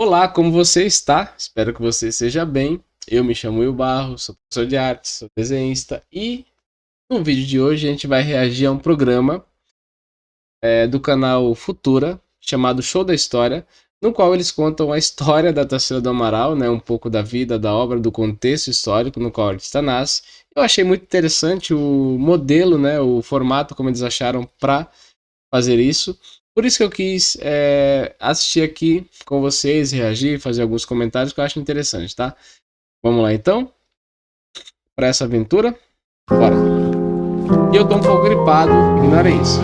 Olá, como você está? Espero que você esteja bem. Eu me chamo Will Barros, sou professor de arte, sou desenhista e no vídeo de hoje a gente vai reagir a um programa do canal Futura chamado Show da História, no qual eles contam a história da Tarsila do Amaral, né, um pouco da vida, da obra, do contexto histórico no qual a artista nasce. Eu achei muito interessante o modelo, né, o formato como eles acharam para fazer isso. Por isso que eu quis assistir aqui com vocês, reagir, fazer alguns comentários que eu acho interessante, tá? Vamos lá então, para essa aventura? Bora! E eu tô um pouco gripado, ignora isso.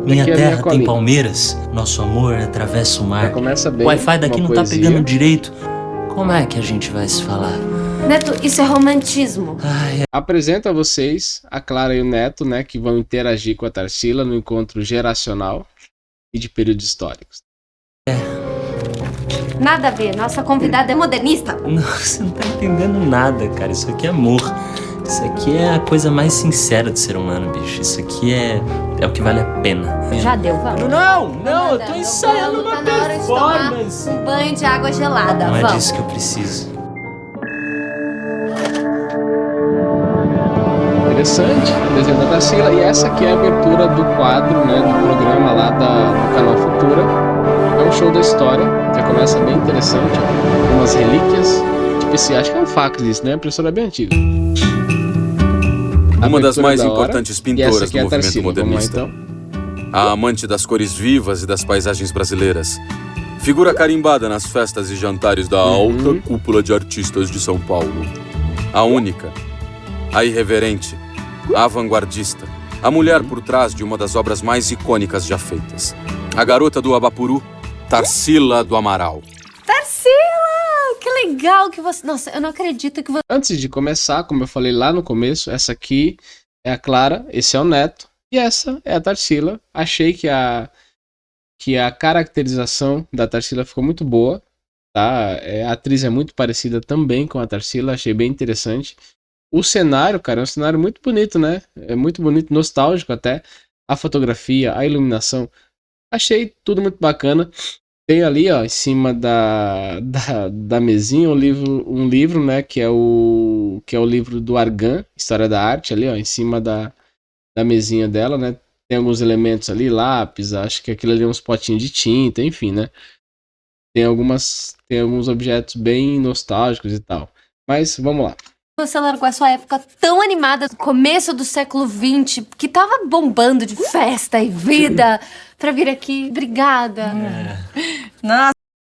Minha Aqui é a minha terra tem colinha. palmeiras, nosso amor atravessa o mar. Já começa bem, O Wi-Fi daqui uma não tá poesia. pegando direito. Como é que a gente vai se falar? Neto, isso é romantismo. Apresento a vocês a Clara e o Neto, né, que vão interagir com a Tarsila no encontro geracional e de períodos históricos. Nada a ver, nossa convidada é modernista. Não, você não tá entendendo nada, cara. Isso aqui é amor. Isso aqui é a coisa mais sincera do ser humano, bicho. Isso aqui é o que vale a pena. Já deu, vamos. Não, eu tô ensaiando Tá uma na hora de tomar performance. um banho de água gelada, Não é vamos. disso que eu preciso. Interessante, o desenho da Tarsila. E essa aqui é a abertura do quadro, né, do programa lá do canal Futura. É um show da história, já começa bem interessante, ó, umas relíquias. Tipo esse, acho que é um fax isso, né? A impressora é bem antiga. Uma das Abertura mais da hora. importantes E essa pintoras aqui do é a movimento Tarsila. Vamos lá modernista. então. A amante das cores vivas e das paisagens brasileiras. Figura carimbada nas festas e jantares da alta cúpula de artistas de São Paulo. A única, a irreverente, a vanguardista, a mulher por trás de uma das obras mais icônicas já feitas. A garota do Abapuru, Tarsila do Amaral. Tarsila! Que legal que você... Nossa, eu não acredito que você... Antes de começar, como eu falei lá no começo, essa aqui é a Clara, esse é o Neto e essa é a Tarsila. Achei que a caracterização da Tarsila ficou muito boa, tá? A atriz é muito parecida também com a Tarsila, achei bem interessante. O cenário, cara, é um cenário muito bonito, né? É muito bonito, nostálgico até. A fotografia, a iluminação. Achei tudo muito bacana. Tem ali, ó, em cima da mesinha um livro, né? Que é o livro do Argan, História da Arte, ali, ó, em cima da mesinha dela, né? Tem alguns elementos ali, lápis, acho que aquilo ali é uns potinhos de tinta, enfim, né? Tem alguns objetos bem nostálgicos e tal. Mas vamos lá. Você largou essa época tão animada do começo do século XX, que tava bombando de festa e vida, pra vir aqui. Obrigada.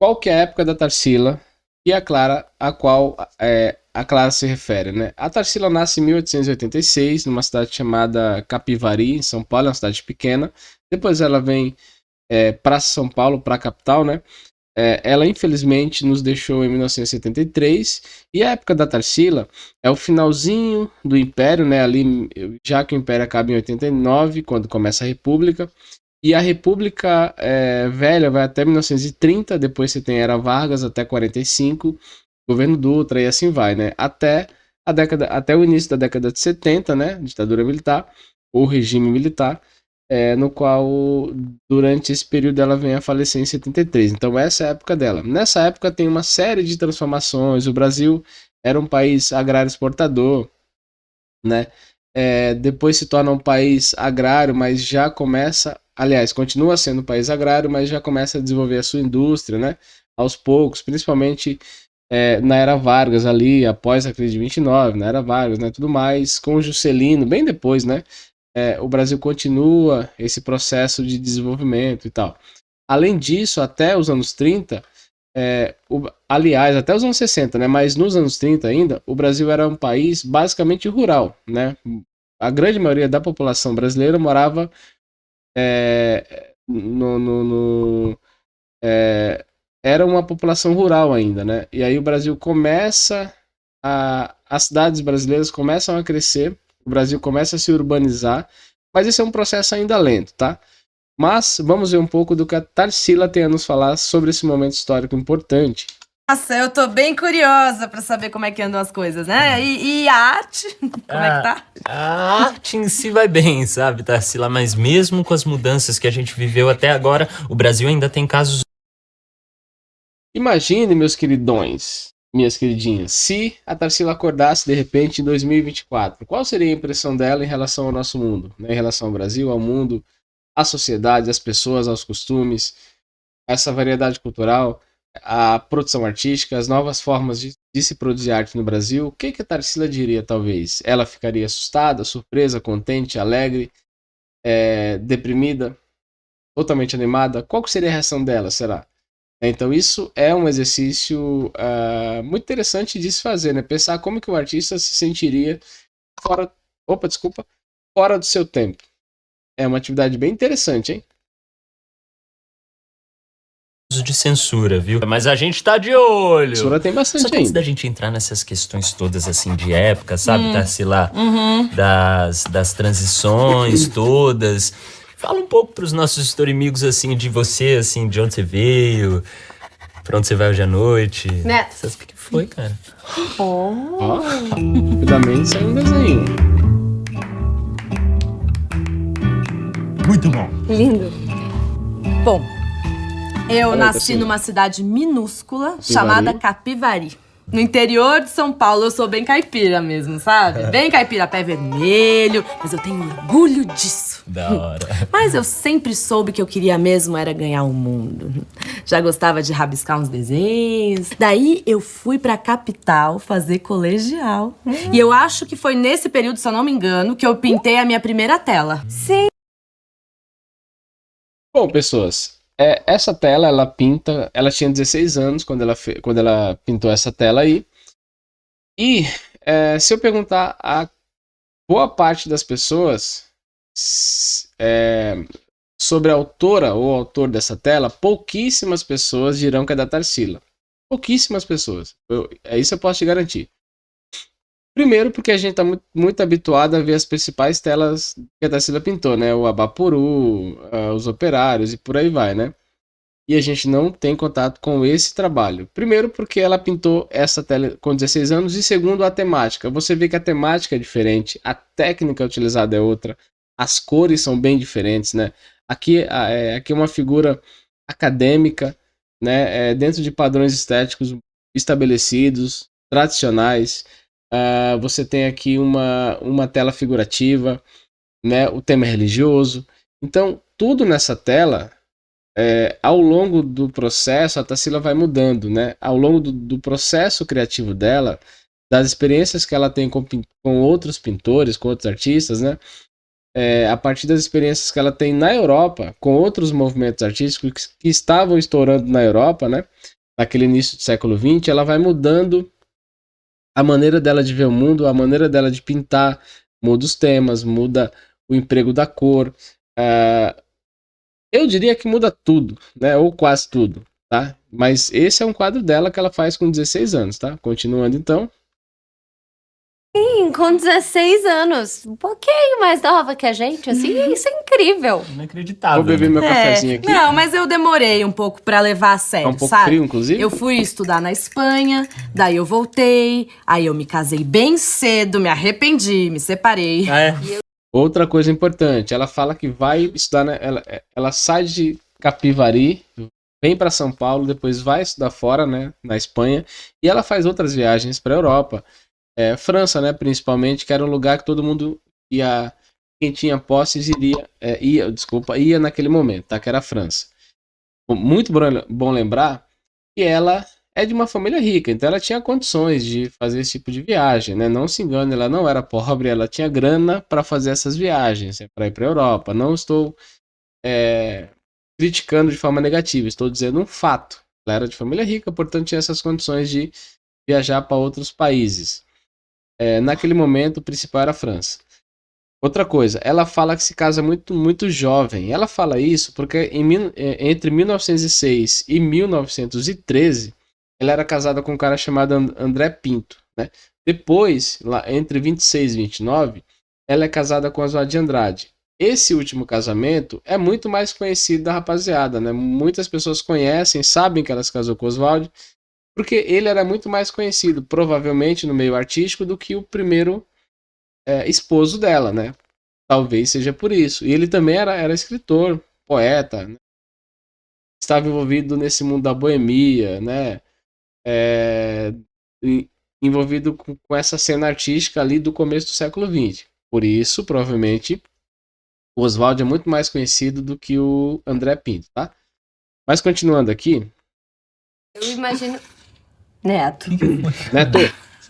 Qual que é a época da Tarsila e a Clara, a qual a Clara se refere, né? A Tarsila nasce em 1886, numa cidade chamada Capivari, em São Paulo, é uma cidade pequena. Depois ela vem para São Paulo, para a capital, né? Ela infelizmente nos deixou em 1973 e a época da Tarsila é o finalzinho do Império, né? Ali, já que o Império acaba em 89, quando começa a República. E a República Velha vai até 1930, depois você tem Era Vargas até 45, governo Dutra e assim vai, né? Até o início da década de 70, né? Ditadura militar ou regime militar, no qual durante esse período ela vem a falecer em 73. Então essa é a época dela. Nessa época tem uma série de transformações. O Brasil era um país agrário exportador, né? Depois se torna um país agrário, mas já começa, aliás, continua sendo um país agrário, mas já começa a desenvolver a sua indústria, né? Aos poucos, principalmente na Era Vargas ali, após a crise de 29, na Era Vargas, né? Tudo mais, com o Juscelino, bem depois, né? O Brasil continua esse processo de desenvolvimento e tal. Além disso, até os anos 30, aliás, até os anos 60, né? Mas nos anos 30 ainda, o Brasil era um país basicamente rural, né? A grande maioria da população brasileira morava era uma população rural ainda, né? E aí o Brasil começa as cidades brasileiras começam a crescer, o Brasil começa a se urbanizar, mas esse é um processo ainda lento, tá? Mas vamos ver um pouco do que a Tarsila tem a nos falar sobre esse momento histórico importante. Nossa, eu tô bem curiosa pra saber como é que andam as coisas, né? E a arte? Como é que tá? A arte em si vai bem, sabe, Tarsila? Mas mesmo com as mudanças que a gente viveu até agora, o Brasil ainda tem casos Imagine, meus queridões, minhas queridinhas, se a Tarsila acordasse de repente em 2024, qual seria a impressão dela em relação ao nosso mundo, né? Em relação ao Brasil, ao mundo, à sociedade, às pessoas, aos costumes, a essa variedade cultural, a produção artística, as novas formas de se produzir arte no Brasil? O que a Tarsila diria, talvez? Ela ficaria assustada, surpresa, contente, alegre, deprimida, totalmente animada? Qual que seria a reação dela, será? Então isso é um exercício muito interessante de se fazer, né? Pensar como que o artista se sentiria fora, fora do seu tempo. É uma atividade bem interessante, hein? De censura, viu? Mas a gente tá de olho. Censura tem bastante Só que antes ainda. da gente entrar nessas questões todas, assim, de época, sabe, Tarsila? Uhum. Das transições todas. Fala um pouco pros nossos story-amigos, assim, de você, assim, de onde você veio, pra onde você vai hoje à noite. Neto. Você sabe o que foi, cara? Ó, rapidamente saiu um desenho. Muito bom. Lindo. Bom, eu Olha, nasci Tarsila. numa cidade minúscula chamada Capivari. No interior de São Paulo, eu sou bem caipira mesmo, sabe? Bem caipira, pé vermelho, mas eu tenho orgulho disso. Da hora. Mas eu sempre soube que eu queria mesmo era ganhar o mundo. Já gostava de rabiscar uns desenhos. Daí eu fui pra capital fazer colegial. E eu acho que foi nesse período, se eu não me engano, que eu pintei a minha primeira tela. Sim. Bom, pessoas, essa tela, ela tinha 16 anos quando ela pintou essa tela aí. E se eu perguntar a boa parte das pessoas sobre a autora ou autor dessa tela, pouquíssimas pessoas dirão que é da Tarsila. Pouquíssimas pessoas. Isso eu posso te garantir. Primeiro porque a gente está muito habituado a ver as principais telas que a Tarsila pintou, né? O Abapuru, os Operários e por aí vai, né? E a gente não tem contato com esse trabalho. Primeiro porque ela pintou essa tela com 16 anos e segundo a temática. Você vê que a temática é diferente, a técnica utilizada é outra, as cores são bem diferentes, né? Aqui é uma figura acadêmica, né? Dentro de padrões estéticos estabelecidos, tradicionais. Você tem aqui uma tela figurativa, né? O tema é religioso. Então, tudo nessa tela, ao longo do processo, a Tarsila vai mudando, né? Ao longo do processo criativo dela, das experiências que ela tem com outros pintores, com outros artistas, né? A partir das experiências que ela tem na Europa, com outros movimentos artísticos que estavam estourando na Europa, né? Naquele início do século XX, ela vai mudando a maneira dela de ver o mundo, a maneira dela de pintar, muda os temas, muda o emprego da cor. Eu diria que muda tudo, né? Ou quase tudo, tá? Mas esse é um quadro dela que ela faz com 16 anos, tá? Continuando então. Sim, com 16 anos. Um pouquinho mais nova que a gente, assim. Isso é incrível. Inacreditável. Vou beber meu cafezinho aqui. Não, mas eu demorei um pouco pra levar a sério, Tá um pouco sabe? frio, inclusive? Eu fui estudar na Espanha, daí eu voltei, aí eu me casei bem cedo, me arrependi, me separei. Outra coisa importante, ela fala que vai estudar, né? Ela sai de Capivari, vem para São Paulo, depois vai estudar fora, né? Na Espanha, e ela faz outras viagens para Europa, França, né? Principalmente, que era um lugar que todo mundo ia, quem tinha posses ia naquele momento, tá? Que era a França. Muito bom lembrar que ela é de uma família rica, então ela tinha condições de fazer esse tipo de viagem, né? Não se engane, ela não era pobre, ela tinha grana para fazer essas viagens, para ir para a Europa. Não estou criticando de forma negativa, estou dizendo um fato. Ela era de família rica, portanto tinha essas condições de viajar para outros países. Naquele momento, o principal era a França. Outra coisa, ela fala que se casa muito, muito jovem. Ela fala isso porque entre 1906 e 1913, ela era casada com um cara chamado André Pinto, né? Depois, lá entre 26 e 29, ela é casada com Oswald de Andrade. Esse último casamento é muito mais conhecido da rapaziada, né? Muitas pessoas conhecem, sabem que ela se casou com Oswald, porque ele era muito mais conhecido, provavelmente no meio artístico, do que o primeiro esposo dela, né? Talvez seja por isso. E ele também era escritor, poeta, né? estava envolvido nesse mundo da boemia, né? Envolvido com essa cena artística ali do começo do século XX. Por isso, provavelmente, o Oswald é muito mais conhecido do que o André Pinto, tá? Mas continuando aqui... Eu imagino... Neto. Neto,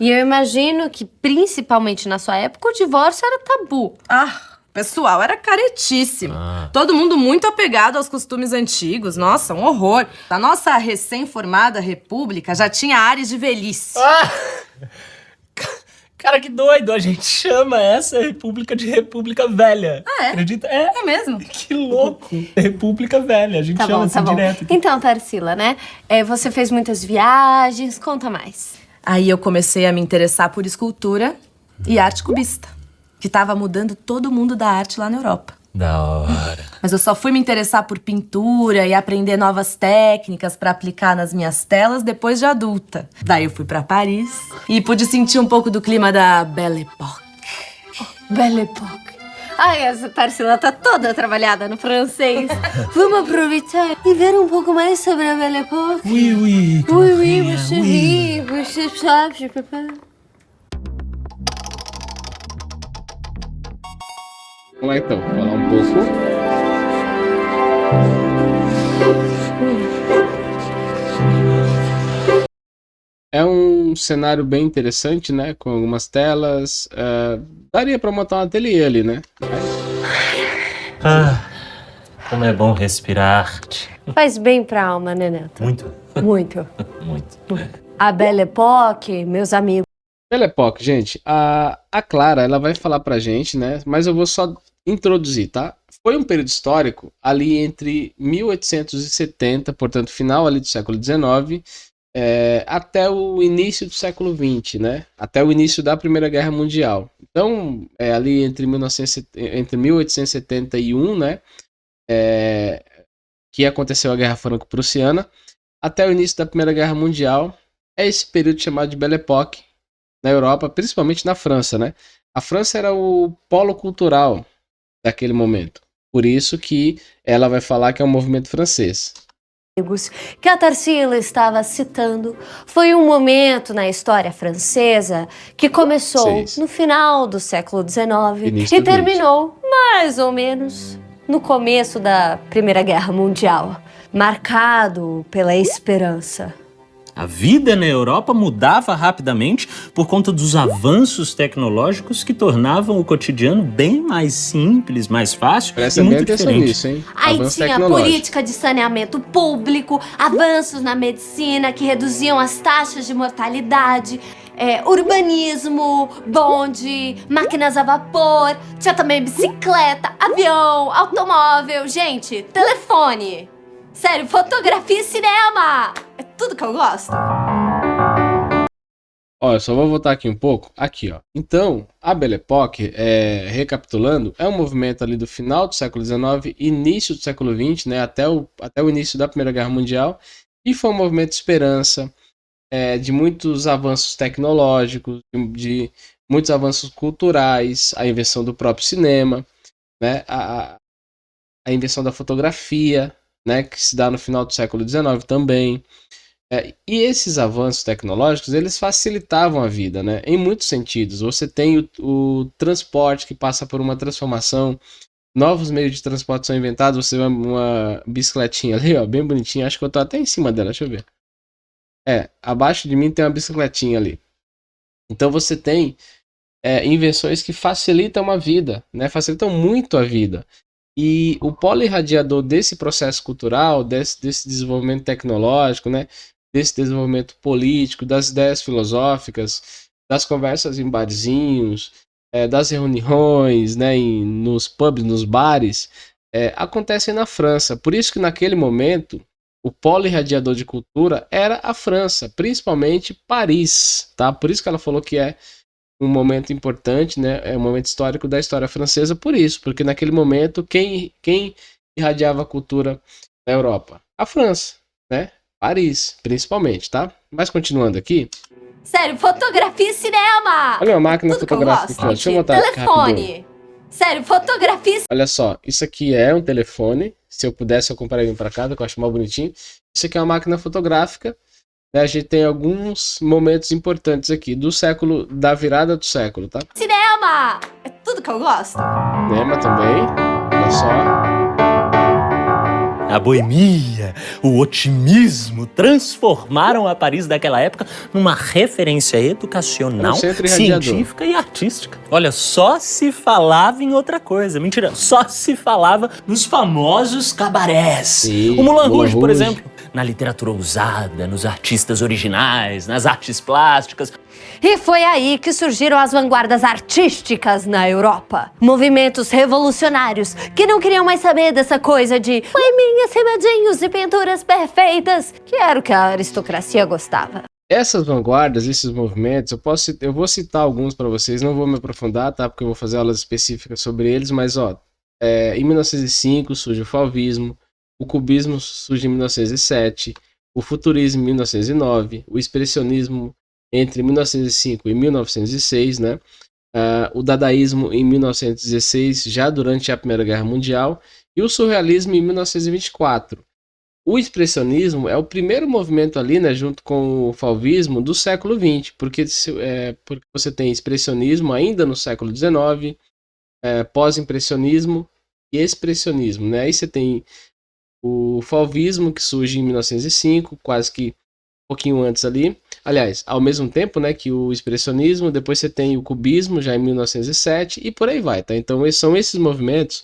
E eu imagino que, principalmente na sua época, o divórcio era tabu. O pessoal era caretíssimo. Ah. Todo mundo muito apegado aos costumes antigos. Nossa, um horror. A nossa recém-formada república já tinha ares de velhice. Cara, que doido! A gente chama essa república de República Velha. Ah, é? Acredita? É mesmo? Que louco! República Velha. A gente chama assim direto. Então, Tarsila, né? Você fez muitas viagens, conta mais. Aí eu comecei a me interessar por escultura e arte cubista, que tava mudando todo mundo da arte lá na Europa. Da hora. Mas eu só fui me interessar por pintura e aprender novas técnicas pra aplicar nas minhas telas depois de adulta. Daí eu fui pra Paris e pude sentir um pouco do clima da Belle Époque. Belle Époque. Ai, essa Tarsila tá toda trabalhada no francês. Vamos aproveitar e ver um pouco mais sobre a Belle Époque. Oui, oui. Oui, oui, mon chéri, você sabe, je peux pas. vamos lá então, falar um pouco. É um cenário bem interessante, né? Com algumas telas. Daria pra montar um ateliê ali, né? Como é bom respirar. Faz bem pra alma, né, Neto? Muito. Muito. Muito. A Belle Époque, meus amigos. Belle Époque, gente, a Clara, ela vai falar pra gente, né? Mas eu vou só introduzir, tá? Foi um período histórico ali entre 1870, portanto, final ali do século XIX, até o início do século XX, né? Até o início da Primeira Guerra Mundial. Então, ali entre 1871, né? Que aconteceu a Guerra Franco-Prussiana, até o início da Primeira Guerra Mundial, é esse período chamado de Belle Époque na Europa, principalmente na França, né? A França era o polo cultural daquele momento. Por isso que ela vai falar que é um movimento francês. Que a Tarsila estava citando foi um momento na história francesa que começou no final do século XIX e terminou mais ou menos no começo da Primeira Guerra Mundial, marcado pela esperança. A vida na Europa mudava rapidamente por conta dos avanços tecnológicos que tornavam o cotidiano bem mais simples, mais fácil e muito diferente. Nisso, hein? Aí tinha a política de saneamento público, avanços na medicina que reduziam as taxas de mortalidade, urbanismo, bonde, máquinas a vapor, tinha também bicicleta, avião, automóvel, gente, telefone. Sério, fotografia e cinema! É tudo que eu gosto. Ó, eu só vou voltar aqui um pouco. Aqui, ó. Então, a Belle Époque, recapitulando, é um movimento ali do final do século XIX, início do século XX, né? Até o início da Primeira Guerra Mundial. E foi um movimento de esperança, de muitos avanços tecnológicos, de muitos avanços culturais, a invenção do próprio cinema, né? A invenção da fotografia, né, que se dá no final do século XIX também. E esses avanços tecnológicos, eles facilitavam a vida, né, em muitos sentidos. Você tem o transporte que passa por uma transformação, novos meios de transporte são inventados, você vê uma bicicletinha ali, ó, bem bonitinha, acho que eu tô até em cima dela, deixa eu ver. Abaixo de mim tem uma bicicletinha ali. Então você tem invenções que facilitam a vida, né, facilitam muito a vida. E o polo irradiador desse processo cultural, desse desenvolvimento tecnológico, né, desse desenvolvimento político, das ideias filosóficas, das conversas em barzinhos, das reuniões, né, nos pubs, nos bares, acontecem na França. Por isso que naquele momento o polo irradiador de cultura era a França, principalmente Paris, tá? Por isso que ela falou que é um momento importante, né? É um momento histórico da história francesa, por isso, porque naquele momento quem irradiava a cultura na Europa? A França, né? Paris, principalmente, tá? Mas continuando aqui. Sério, fotografia e cinema! Olha uma máquina tudo fotográfica aqui, ó. Deixa eu botar aqui telefone. rapidinho. Sério, fotografia e Olha só, isso aqui é um telefone, Se eu pudesse, eu compraria um pra cada, que eu acho mais bonitinho. Isso aqui é uma máquina fotográfica. Né? A gente tem alguns momentos importantes aqui da virada do século, tá? Cinema! É tudo que eu gosto. Cinema também. Olha só. A boemia, o otimismo transformaram a Paris daquela época numa referência educacional, científica e artística. Olha, só se falava em outra coisa. Mentira, só se falava nos famosos cabarés. Sim, O Moulin Rouge, por exemplo. Na literatura ousada, nos artistas originais, nas artes plásticas. E foi aí que surgiram as vanguardas artísticas na Europa. Movimentos revolucionários que não queriam mais saber dessa coisa de poeminhas, rimadinhos e pinturas perfeitas, que era o que a aristocracia gostava. Essas vanguardas, esses movimentos, eu vou citar alguns para vocês, não vou me aprofundar, tá? Porque eu vou fazer aulas específicas sobre eles, mas em 1905 surge o fauvismo, o cubismo surge em 1907, o futurismo em 1909, o expressionismo entre 1905 e 1906, né? O dadaísmo em 1916, já durante a Primeira Guerra Mundial, e o surrealismo em 1924. O expressionismo é o primeiro movimento ali, né, junto com o fauvismo, do século XX, porque você tem expressionismo ainda no século XIX, pós-impressionismo e expressionismo, né? Aí você tem o fauvismo, que surge em 1905, quase que um pouquinho antes ali. Aliás, ao mesmo tempo, né, que o expressionismo, depois você tem o cubismo, já em 1907, e por aí vai, tá? Então são esses movimentos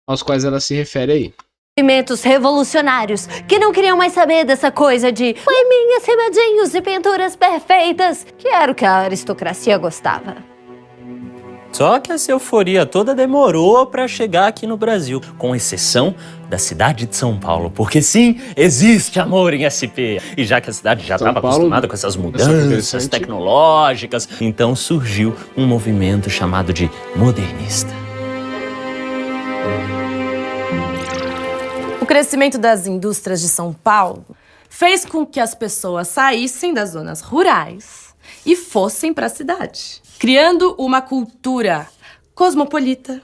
aos quais ela se refere aí. Movimentos revolucionários que não queriam mais saber dessa coisa de poeminhas, rimadinhos e pinturas perfeitas, que era o que a aristocracia gostava. Só que essa euforia toda demorou para chegar aqui no Brasil, com exceção da cidade de São Paulo. Porque sim, existe amor em SP. E já que a cidade já estava acostumada com essas mudanças tecnológicas, então surgiu um movimento chamado de modernista. O crescimento das indústrias de São Paulo fez com que as pessoas saíssem das zonas rurais e fossem para a cidade, criando uma cultura cosmopolita,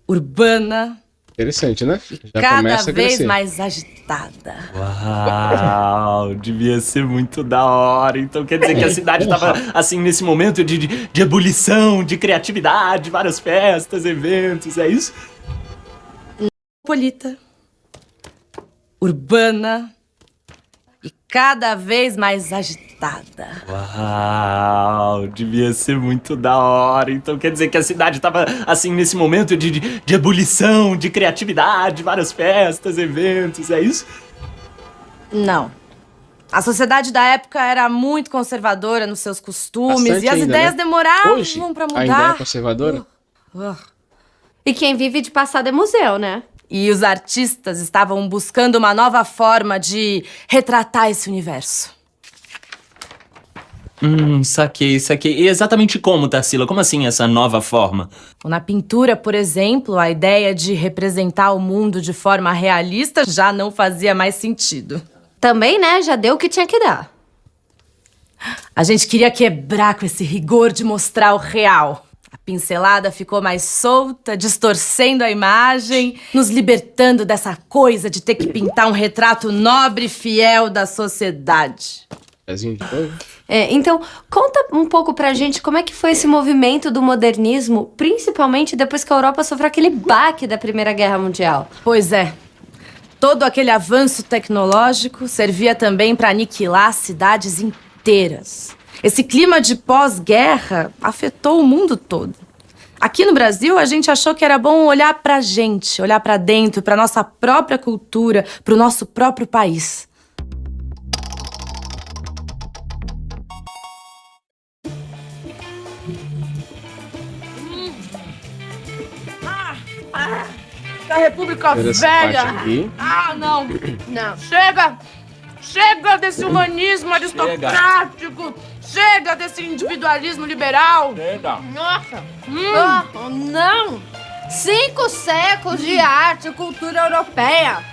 urbana, interessante, né? Já cada vez mais agitada. Uau, devia ser muito da hora. Então quer dizer que a cidade estava assim nesse momento de ebulição, de criatividade, várias festas, eventos, é isso? Cosmopolita, urbana e cada vez mais agitada. Uau, devia ser muito da hora. Então quer dizer que a cidade estava assim nesse momento de ebulição, de criatividade, várias festas, eventos, é isso? Não. A sociedade da época era muito conservadora nos seus costumes. Bastante e as ainda, ideias né? demoravam Hoje, pra mudar. ainda é conservadora? E quem vive de passado é museu, né? E os artistas estavam buscando uma nova forma de retratar esse universo. Saquei. E exatamente como, Tarsila? Como assim essa nova forma? Na pintura, por exemplo, a ideia de representar o mundo de forma realista já não fazia mais sentido. Também, né? Já deu o que tinha que dar. A gente queria quebrar com esse rigor de mostrar o real. A pincelada ficou mais solta, distorcendo a imagem, nos libertando dessa coisa de ter que pintar um retrato nobre e fiel da sociedade. Pezinho de povo. Então, conta um pouco pra gente como é que foi esse movimento do modernismo, principalmente depois que a Europa sofreu aquele baque da Primeira Guerra Mundial. Pois é. Todo aquele avanço tecnológico servia também para aniquilar cidades inteiras. Esse clima de pós-guerra afetou o mundo todo. Aqui no Brasil, a gente achou que era bom olhar pra gente, olhar pra dentro, pra nossa própria cultura, pro nosso próprio país. A República Velha! Não! Chega desse humanismo aristocrático! Chega desse individualismo liberal! Nossa! Não! 5 séculos de arte e cultura europeia!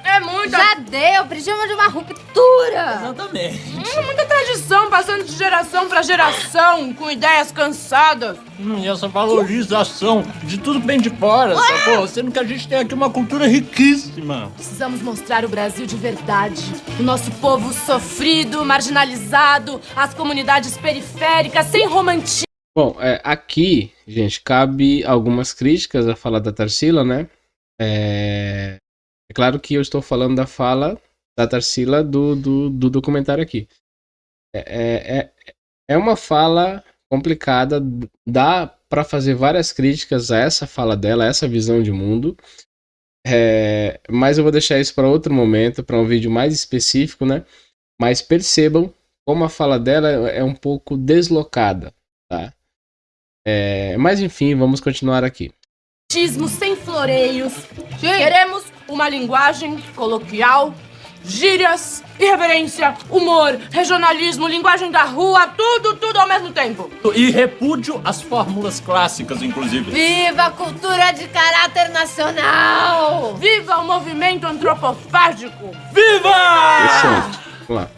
É muito! muita... Já deu, precisamos de uma ruptura. Exatamente. Muita tradição passando de geração pra geração, com ideias cansadas. E essa valorização de tudo que vem de fora, sacou? Sendo que a gente tem aqui uma cultura riquíssima. Precisamos mostrar o Brasil de verdade. O nosso povo sofrido, marginalizado, as comunidades periféricas, sem romantismo. Bom, aqui, gente, cabe algumas críticas à fala da Tarsila, né? É claro que eu estou falando da fala da Tarsila do documentário aqui. É uma fala complicada, dá para fazer várias críticas a essa fala dela, a essa visão de mundo, mas eu vou deixar isso para outro momento, para um vídeo mais específico, né? Mas percebam como a fala dela é um pouco deslocada, tá? Mas enfim, vamos continuar aqui. Sem floreios. Queremos uma linguagem coloquial, gírias, irreverência, humor, regionalismo, linguagem da rua, tudo ao mesmo tempo. E repúdio às fórmulas clássicas, inclusive. Viva a cultura de caráter nacional! Viva o movimento antropofágico! Viva! Excelente. Vamos lá.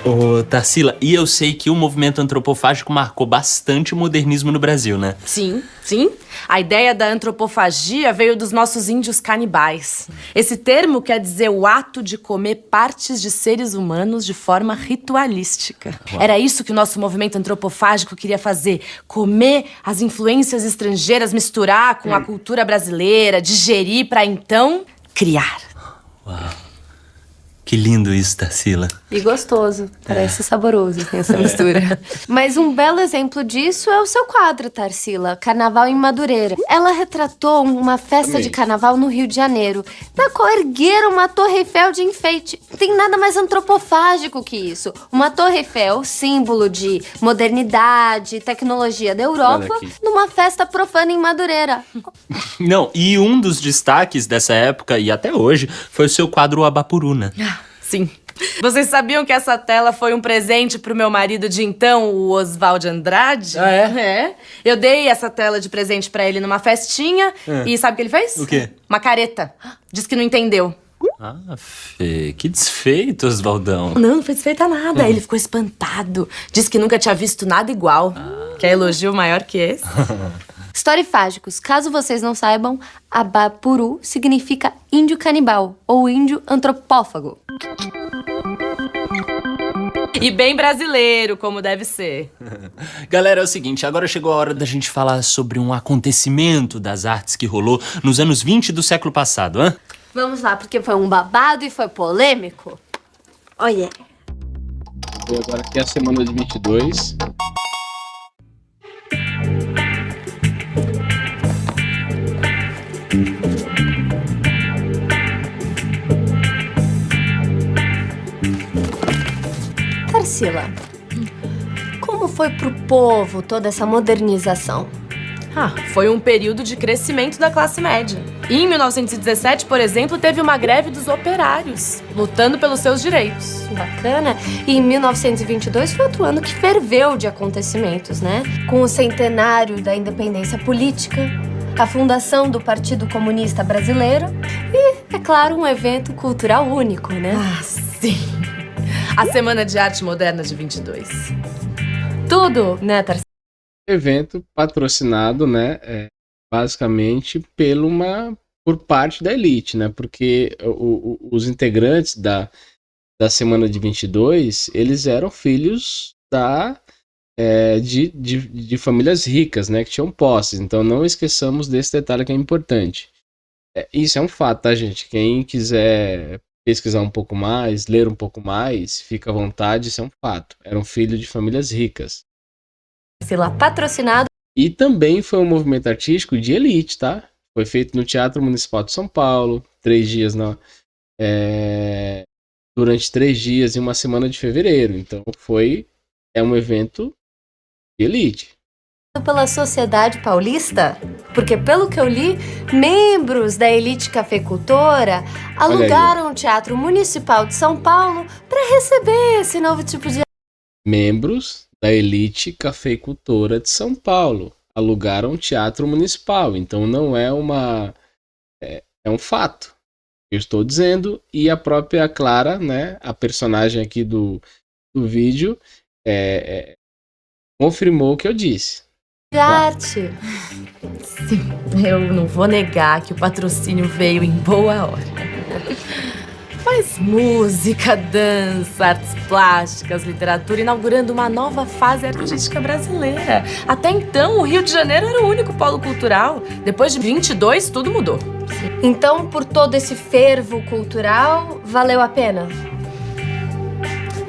Ô, Tarsila, e eu sei que o movimento antropofágico marcou bastante o modernismo no Brasil, né? Sim. A ideia da antropofagia veio dos nossos índios canibais. Esse termo quer dizer o ato de comer partes de seres humanos de forma ritualística. Era isso que o nosso movimento antropofágico queria fazer. Comer as influências estrangeiras, misturar com a cultura brasileira, digerir pra então criar. Que lindo isso, Tarsila. E gostoso. Parece saboroso essa mistura. Mas um belo exemplo disso é o seu quadro, Tarsila, Carnaval em Madureira. Ela retratou uma festa de carnaval no Rio de Janeiro, na qual ergueram uma Torre Eiffel de enfeite. Não tem nada mais antropofágico que isso. Uma Torre Eiffel, símbolo de modernidade e tecnologia da Europa, numa festa profana em Madureira. Não, e um dos destaques dessa época, e até hoje, foi o seu quadro O Abapuruna. Sim. Vocês sabiam que essa tela foi um presente pro meu marido de então, o Oswald Andrade? Ah, é? Eu dei essa tela de presente pra ele numa festinha e sabe o que ele fez? O quê? Uma careta. Diz que não entendeu. Ah, Fê, que desfeito, Oswaldão. Não fez feita nada. Ele ficou espantado. Disse que nunca tinha visto nada igual. Quer elogio maior que esse? Historifágicos. Caso vocês não saibam, Abapuru significa índio canibal ou índio antropófago. E bem brasileiro, como deve ser. Galera, é o seguinte, agora chegou a hora da gente falar sobre um acontecimento das artes que rolou nos anos 20 do século passado, hã? Vamos lá, porque foi um babado e foi polêmico. Olha. E agora aqui é a semana de 22. Tarsila, como foi pro povo toda essa modernização? Foi um período de crescimento da classe média. E em 1917, por exemplo, teve uma greve dos operários, lutando pelos seus direitos. Bacana. E em 1922 foi outro ano que ferveu de acontecimentos, né? Com o centenário da independência política, a fundação do Partido Comunista Brasileiro e, é claro, um evento cultural único, né? Sim. A Semana de Arte Moderna de 22. Tudo, né, Tarsila? Evento patrocinado, né, basicamente por parte da elite, né, porque os integrantes da Semana de 22, eles eram filhos de famílias ricas, né, que tinham posses, então não esqueçamos desse detalhe que é importante. Isso é um fato, tá, gente? Quem quiser pesquisar um pouco mais, ler um pouco mais, fica à vontade, isso é um fato. Eram filhos de famílias ricas. Patrocinado. E também foi um movimento artístico de elite, tá? Foi feito no Teatro Municipal de São Paulo, 3 dias durante 3 dias em uma semana de fevereiro. Então é um evento de elite. Pela sociedade paulista, porque pelo que eu li, membros da elite cafeicultora alugaram o Teatro Municipal de São Paulo para receber esse novo tipo de... Membros da elite cafeicultora de São Paulo alugaram o Teatro Municipal, então não é é um fato. eu estou dizendo, e a própria Clara, né, a personagem aqui do vídeo, confirmou o que eu disse. Arte. Sim, eu não vou negar que o patrocínio veio em boa hora. Mas música, dança, artes plásticas, literatura, inaugurando uma nova fase artística brasileira. Até então, o Rio de Janeiro era o único polo cultural. Depois de 22, tudo mudou. Então, por todo esse fervo cultural, valeu a pena?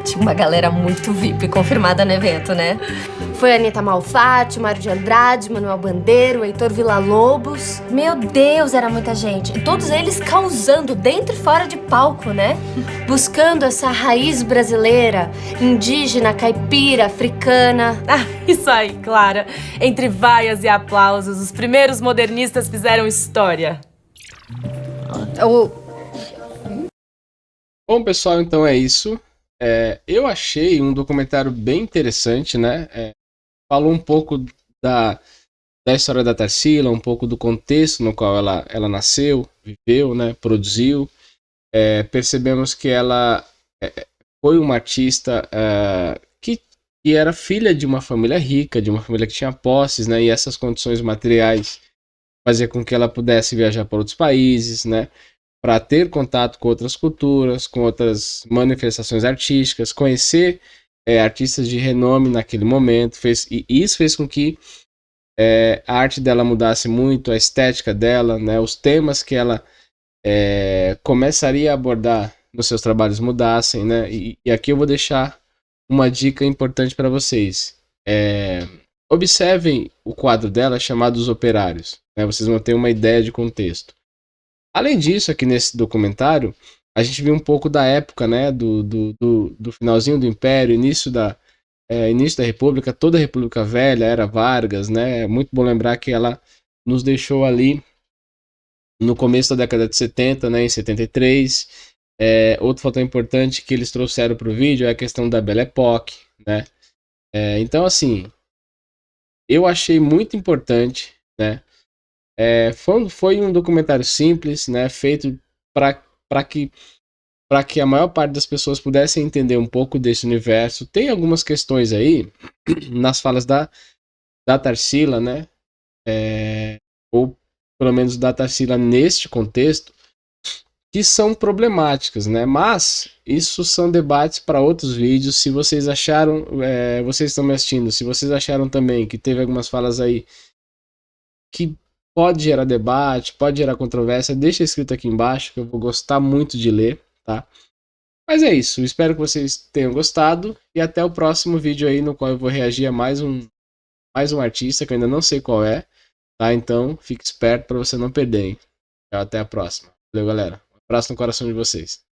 Tinha uma galera muito VIP confirmada no evento, né? Foi a Anitta Malfatti, Mário de Andrade, Manuel Bandeiro, Heitor Villa-Lobos. Meu Deus, era muita gente. E todos eles causando dentro e fora de palco, né? Buscando essa raiz brasileira, indígena, caipira, africana. Ah, isso aí, Clara. Entre vaias e aplausos, os primeiros modernistas fizeram história. Bom, pessoal, então é isso. Eu achei um documentário bem interessante, né? Falou um pouco da história da Tarsila, um pouco do contexto no qual ela nasceu, viveu, né? Produziu. Percebemos que ela foi uma artista que era filha de uma família rica, de uma família que tinha posses, né? E essas condições materiais faziam com que ela pudesse viajar para outros países, né? Para ter contato com outras culturas, com outras manifestações artísticas, conhecer artistas de renome naquele momento, e isso fez com que a arte dela mudasse muito, a estética dela, né, os temas que ela começaria a abordar nos seus trabalhos mudassem, né, e aqui eu vou deixar uma dica importante para vocês. Observem o quadro dela chamado Os Operários, né, vocês vão ter uma ideia de contexto. Além disso, aqui nesse documentário, a gente viu um pouco da época, né, do finalzinho do Império, início da República, toda a República Velha, era Vargas, né? É muito bom lembrar que ela nos deixou ali no começo da década de 70, né, em 73. Outro fator importante que eles trouxeram para o vídeo é a questão da Belle Époque, né? Então, assim, eu achei muito importante, né? Foi um documentário simples, né, feito para que a maior parte das pessoas pudessem entender um pouco desse universo. Tem algumas questões aí, nas falas da Tarsila, né? Ou pelo menos da Tarsila neste contexto, que são problemáticas, né? Mas isso são debates para outros vídeos. Se vocês acharam, vocês estão me assistindo, se vocês acharam também que teve algumas falas aí que pode gerar debate, pode gerar controvérsia, deixa escrito aqui embaixo, que eu vou gostar muito de ler, tá? Mas é isso, espero que vocês tenham gostado, e até o próximo vídeo aí, no qual eu vou reagir a mais um artista, que eu ainda não sei qual é, tá? Então, fique esperto para você não perder, hein? Até a próxima. Valeu, galera. Um abraço no coração de vocês.